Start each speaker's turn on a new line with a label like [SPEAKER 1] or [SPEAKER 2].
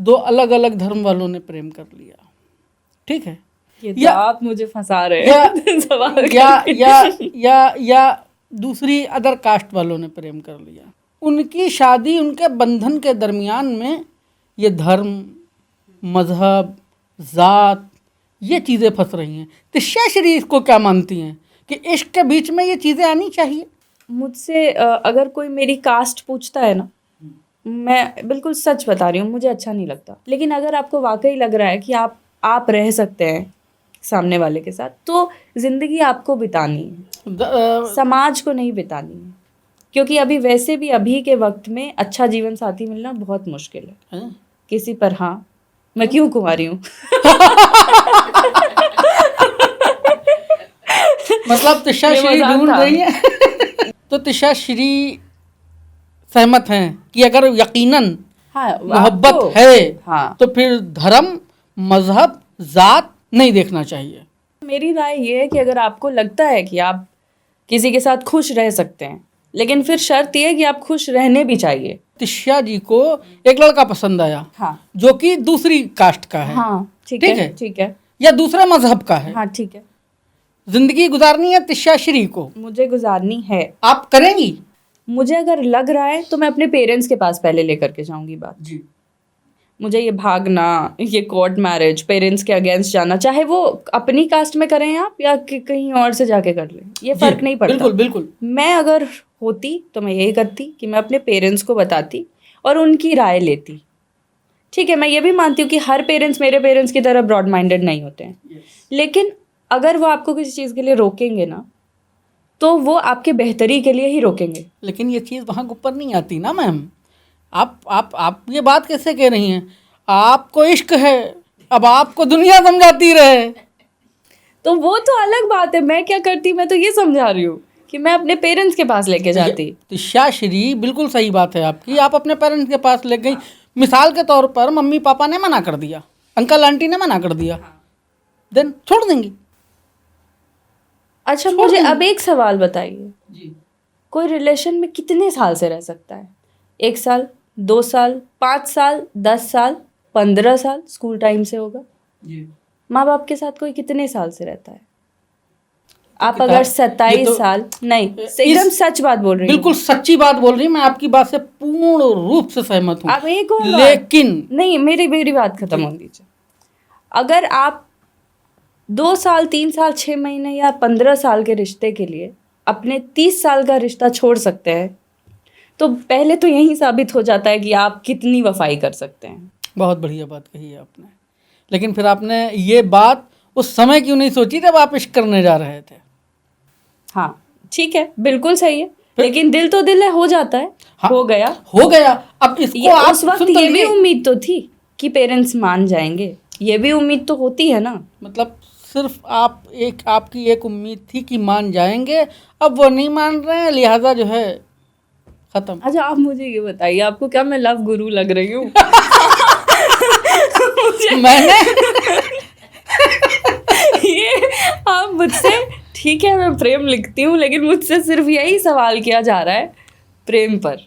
[SPEAKER 1] दो अलग अलग धर्म वालों ने प्रेम कर लिया, ठीक है,
[SPEAKER 2] ये तो आप मुझे फंसा रहे हैं सवाल
[SPEAKER 1] या दूसरी अदर कास्ट वालों ने प्रेम कर लिया, उनकी शादी उनके बंधन के दरमियान में ये धर्म, मजहब, जात, ये चीज़ें फंस रही हैं। तिष्या श्री इसको क्या मानती हैं कि इश्क के बीच में ये चीज़ें आनी चाहिए?
[SPEAKER 2] मुझसे अगर कोई मेरी कास्ट पूछता है ना, मैं बिल्कुल सच बता रही हूँ, मुझे अच्छा नहीं लगता। लेकिन अगर आपको वाकई लग रहा है कि आप रह सकते हैं सामने वाले के साथ, तो ज़िंदगी आपको बितानी है, समाज को नहीं बितानी है। क्योंकि अभी वैसे भी अभी के वक्त में अच्छा जीवन साथी मिलना बहुत मुश्किल है। किसी पर, हाँ, मैं क्यों कुंवारी हूँ
[SPEAKER 1] मतलब तिष्या श्री ढूंढ रही है तो तिष्या श्री सहमत हैं कि अगर यकीनन
[SPEAKER 2] हाँ,
[SPEAKER 1] मोहब्बत है,
[SPEAKER 2] हाँ,
[SPEAKER 1] तो फिर धर्म, मजहब, जात नहीं देखना चाहिए।
[SPEAKER 2] मेरी राय ये है कि अगर आपको लगता है कि आप किसी के साथ खुश रह सकते हैं, लेकिन फिर शर्त यह है कि आप खुश रहने भी चाहिए।
[SPEAKER 1] तिष्या जी को एक लड़का पसंद आया,
[SPEAKER 2] हाँ,
[SPEAKER 1] जो कि दूसरी कास्ट का है,
[SPEAKER 2] हाँ, ठीक है, ठीक है,
[SPEAKER 1] या दूसरे मजहब का है,
[SPEAKER 2] हाँ, ठीक है,
[SPEAKER 1] जिंदगी गुजारनी है तिष्या श्री को,
[SPEAKER 2] मुझे गुजारनी है,
[SPEAKER 1] आप करेंगी?
[SPEAKER 2] मुझे अगर लग रहा है तो मैं अपने पेरेंट्स के पास पहले लेकर के जाऊंगी बात
[SPEAKER 1] जी।
[SPEAKER 2] मुझे ये भागना, ये कोर्ट मैरिज, पेरेंट्स के अगेंस्ट जाना, चाहे वो अपनी कास्ट में करें आप या कहीं और से जाके कर लें, ये फर्क नहीं पड़ता।
[SPEAKER 1] बिल्कुल बिल्कुल। मैं
[SPEAKER 2] अगर होती तो मैं यही करती कि मैं अपने पेरेंट्स को बताती और उनकी राय लेती। ठीक है, मैं ये भी मानती हूँ कि हर पेरेंट्स मेरे पेरेंट्स की तरह ब्रॉड माइंडेड नहीं होते हैं, लेकिन अगर वो आपको किसी चीज़ के लिए रोकेंगे ना, तो वो आपके बेहतरी के लिए ही रोकेंगे।
[SPEAKER 1] लेकिन ये चीज़ वहाँ ऊपर नहीं आती ना मैम। आप ये बात कैसे कह रही हैं? आपको इश्क है, अब आपको दुनिया समझाती रहे,
[SPEAKER 2] तो वो तो अलग बात है। मैं क्या करती, मैं तो ये समझा रही हूँ कि मैं अपने पेरेंट्स के पास लेके जाती।
[SPEAKER 1] तिष्या श्री, बिल्कुल सही बात है आपकी, आप अपने पेरेंट्स के पास ले गई। मिसाल के तौर पर मम्मी पापा ने मना कर दिया, अंकल आंटी ने मना कर दिया, देन छोड़ देंगी?
[SPEAKER 2] अच्छा, मुझे अब एक सवाल बताइए, कोई रिलेशन में कितने साल से रह सकता है? 1 साल, 2 साल, 5 साल, 10 साल, 15 साल, स्कूल टाइम से होगा। माँ बाप के साथ कोई कितने साल से रहता है? आप अगर 27 साल, नहीं, एकदम सच बात बोल रही हूँ,
[SPEAKER 1] बिल्कुल सच्ची बात बोल रही हूँ, मैं आपकी बात से पूर्ण रूप से सहमत हूँ।
[SPEAKER 2] अब एक और
[SPEAKER 1] लेकिन
[SPEAKER 2] नहीं, मेरी बात खत्म हो दीजिए। अगर आप 2 साल, 3 साल, 6 महीने या 15 साल के रिश्ते के लिए अपने 30 साल का रिश्ता छोड़ सकते हैं, तो पहले तो यही साबित हो जाता है कि आप कितनी वफाई कर सकते हैं।
[SPEAKER 1] बहुत बढ़िया बात कही है आपने, लेकिन फिर आपने ये बात उस समय क्यों नहीं सोची जब आप इश्क करने जा रहे थे?
[SPEAKER 2] हाँ, ठीक है, बिल्कुल सही है, लेकिन दिल तो दिल है, हो जाता है। हाँ, हो गया। अब इसको आप उस वक्त ये भी उम्मीद तो थी कि पेरेंट्स मान जाएंगे, ये भी उम्मीद तो होती है ना। मतलब
[SPEAKER 1] सिर्फ आपकी एक उम्मीद थी कि मान जाएंगे, अब वो नहीं मान रहे हैं, लिहाजा जो है खत्म।
[SPEAKER 2] अच्छा, आप मुझे ये बताइए, आपको क्या मैं लव गुरु लग रही हूँ?
[SPEAKER 1] मैंने
[SPEAKER 2] ये आप मुझसे, ठीक है मैं प्रेम लिखती हूँ, लेकिन मुझसे सिर्फ यही सवाल किया जा रहा है प्रेम पर।